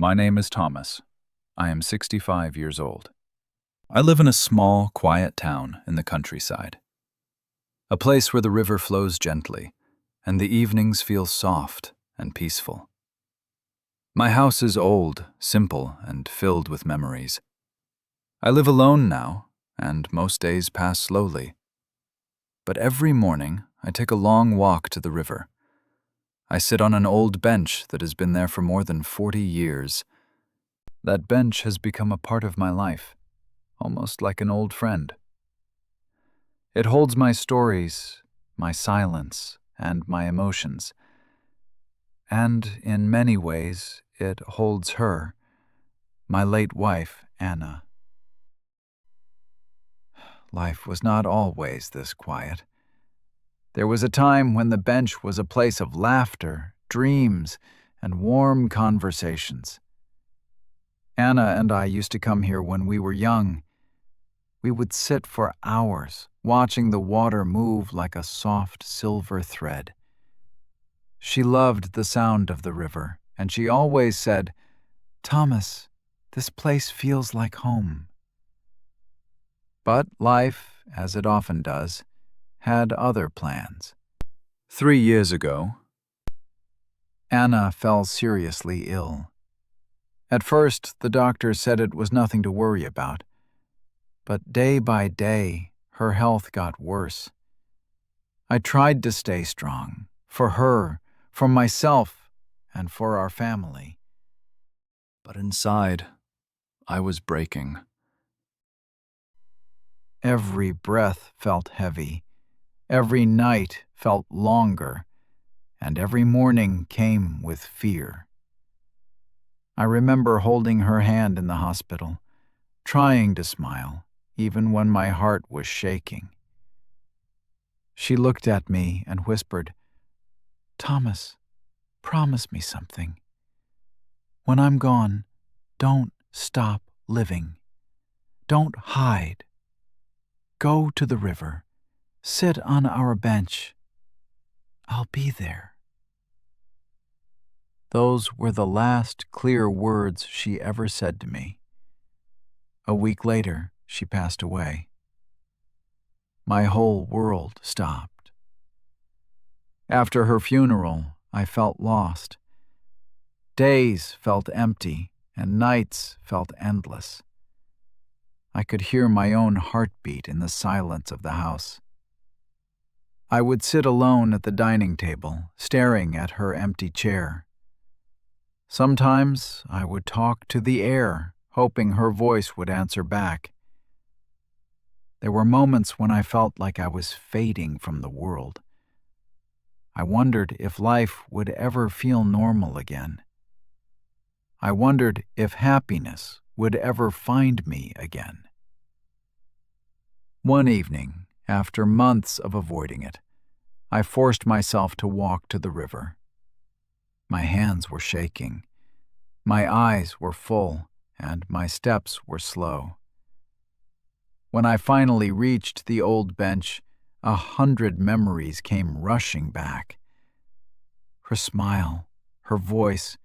My name is Thomas. I am 65 years old. I live in a small, quiet town in the countryside. A place where the river flows gently and the evenings feel soft and peaceful. My house is old, simple, and filled with memories. I live alone now, and most days pass slowly. But every morning, I take a long walk to the river. I sit on an old bench that has been there for more than 40 years. That bench has become a part of my life, almost like an old friend. It holds my stories, my silence, and my emotions. And in many ways, it holds her, my late wife, Anna. Life was not always this quiet. There was a time when the bench was a place of laughter, dreams, and warm conversations. Anna and I used to come here when we were young. We would sit for hours, watching the water move like a soft silver thread. She loved the sound of the river, and she always said, "Thomas, this place feels like home." But life, as it often does, had other plans. 3 years ago, Anna fell seriously ill. At first, the doctor said it was nothing to worry about, but day by day, her health got worse. I tried to stay strong, for her, for myself, and for our family. But inside, I was breaking. Every breath felt heavy, every night felt longer, and every morning came with fear. I remember holding her hand in the hospital, trying to smile, even when my heart was shaking. She looked at me and whispered, "Thomas, promise me something. When I'm gone, don't stop living. Don't hide. Go to the river. Sit on our bench. I'll be there." Those were the last clear words she ever said to me. A week later, she passed away. My whole world stopped. After her funeral, I felt lost. Days felt empty, and nights felt endless. I could hear my own heartbeat in the silence of the house. I would sit alone at the dining table, staring at her empty chair. Sometimes I would talk to the air, hoping her voice would answer back. There were moments when I felt like I was fading from the world. I wondered if life would ever feel normal again. I wondered if happiness would ever find me again. One evening, after months of avoiding it, I forced myself to walk to the river. My hands were shaking, my eyes were full, and my steps were slow. When I finally reached the old bench, 100 memories came rushing back. Her smile, her voice,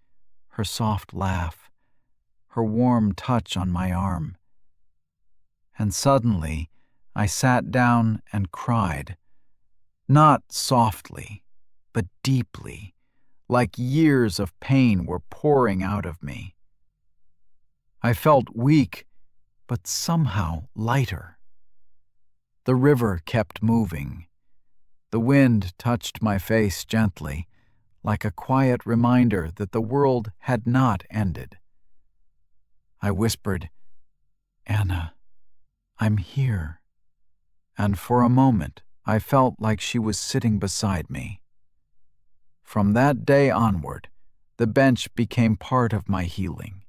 her soft laugh, her warm touch on my arm. And suddenly, I sat down and cried, not softly, but deeply, like years of pain were pouring out of me. I felt weak, but somehow lighter. The river kept moving. The wind touched my face gently, like a quiet reminder that the world had not ended. I whispered, "Anna, I'm here." And for a moment, I felt like she was sitting beside me. From that day onward, the bench became part of my healing.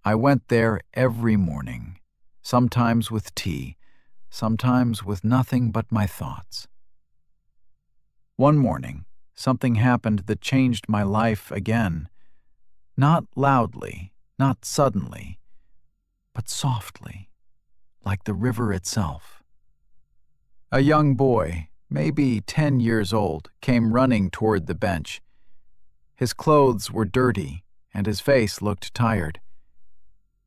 I went there every morning, sometimes with tea, sometimes with nothing but my thoughts. One morning, something happened that changed my life again. Not loudly, not suddenly, but softly, like the river itself. A young boy, maybe 10 years old, came running toward the bench. His clothes were dirty, and his face looked tired.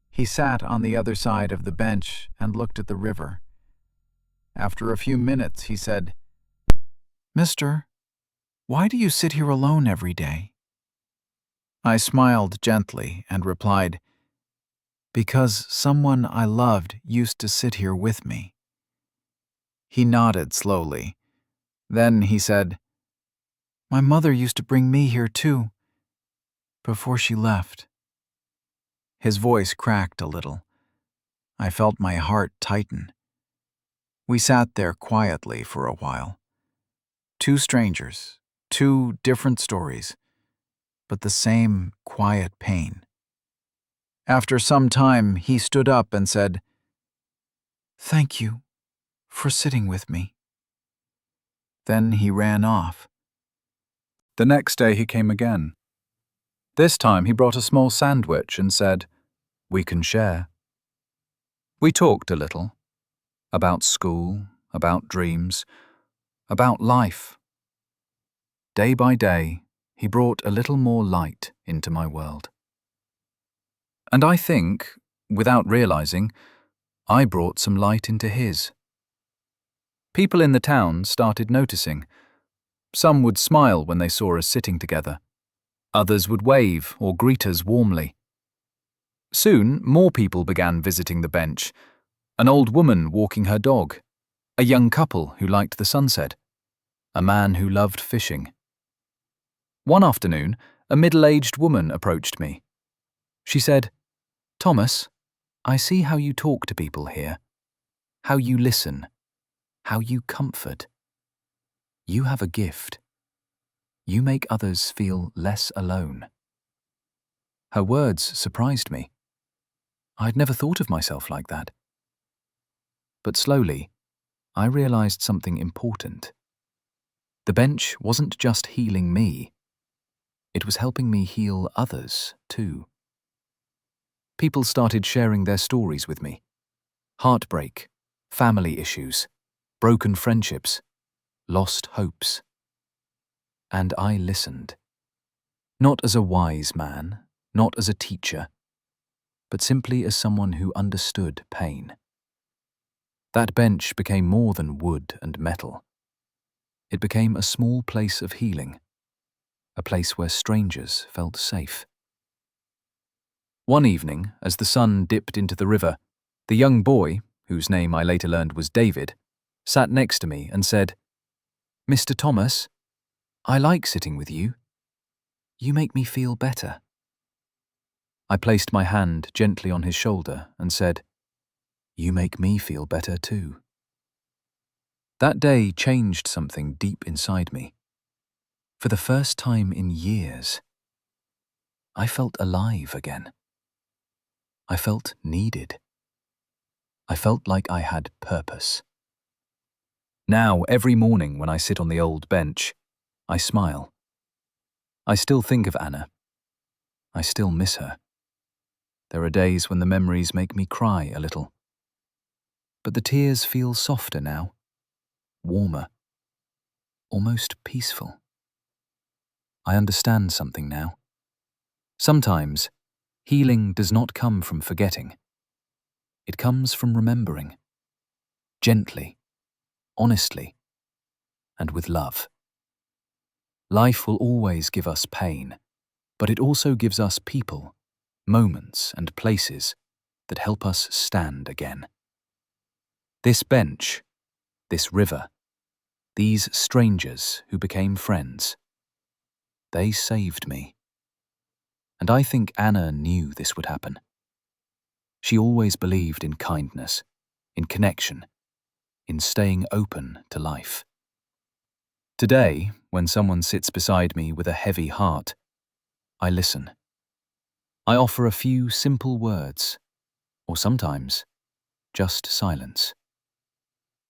He sat on the other side of the bench and looked at the river. After a few minutes, he said, "Mister, why do you sit here alone every day?" I smiled gently and replied, "Because someone I loved used to sit here with me." He nodded slowly. Then he said, "My mother used to bring me here too, before she left." His voice cracked a little. I felt my heart tighten. We sat there quietly for a while. Two strangers, two different stories, but the same quiet pain. After some time, he stood up and said, "Thank you for sitting with me." Then he ran off. The next day he came again. This time he brought a small sandwich and said, "We can share." We talked a little, about school, about dreams, about life. Day by day, he brought a little more light into my world. And I think, without realizing, I brought some light into his. People in the town started noticing. Some would smile when they saw us sitting together. Others would wave or greet us warmly. Soon, more people began visiting the bench. An old woman walking her dog, a young couple who liked the sunset, a man who loved fishing. One afternoon, a middle-aged woman approached me. She said, "Thomas, I see how you talk to people here, how you listen, how you comfort. You have a gift. You make others feel less alone." Her words surprised me. I'd never thought of myself like that. But slowly, I realized something important. The bench wasn't just healing me. It was helping me heal others, too. People started sharing their stories with me. Heartbreak, family issues, broken friendships, lost hopes. And I listened. Not as a wise man, not as a teacher, but simply as someone who understood pain. That bench became more than wood and metal. It became a small place of healing, a place where strangers felt safe. One evening, as the sun dipped into the river, the young boy, whose name I later learned was David, sat next to me and said, "Mr. Thomas, I like sitting with you. You make me feel better." I placed my hand gently on his shoulder and said, "You make me feel better too." That day changed something deep inside me. For the first time in years, I felt alive again. I felt needed. I felt like I had purpose. Now, every morning when I sit on the old bench, I smile. I still think of Anna. I still miss her. There are days when the memories make me cry a little. But the tears feel softer now, warmer, almost peaceful. I understand something now. Sometimes, healing does not come from forgetting. It comes from remembering. Gently, honestly, and with love. Life will always give us pain, but it also gives us people, moments and places that help us stand again. This bench, this river, these strangers who became friends, they saved me. And I think Anna knew this would happen. She always believed in kindness, in connection, in staying open to life. Today, when someone sits beside me with a heavy heart, I listen. I offer a few simple words, or sometimes just silence.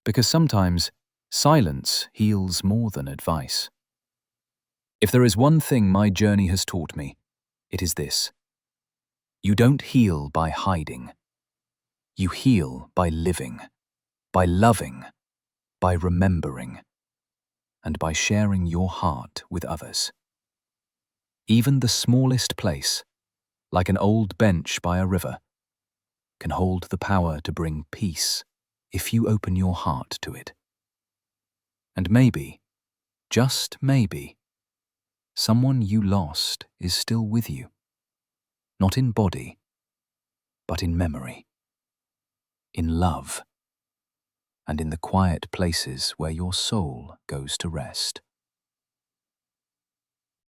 Because sometimes silence heals more than advice. If there is one thing my journey has taught me, it is this. You don't heal by hiding. You heal by living, by loving, by remembering, and by sharing your heart with others. Even the smallest place like an old bench by a river, can hold the power to bring peace if you open your heart to it. And maybe, just maybe, someone you lost is still with you, not in body, but in memory, in love, and in the quiet places where your soul goes to rest.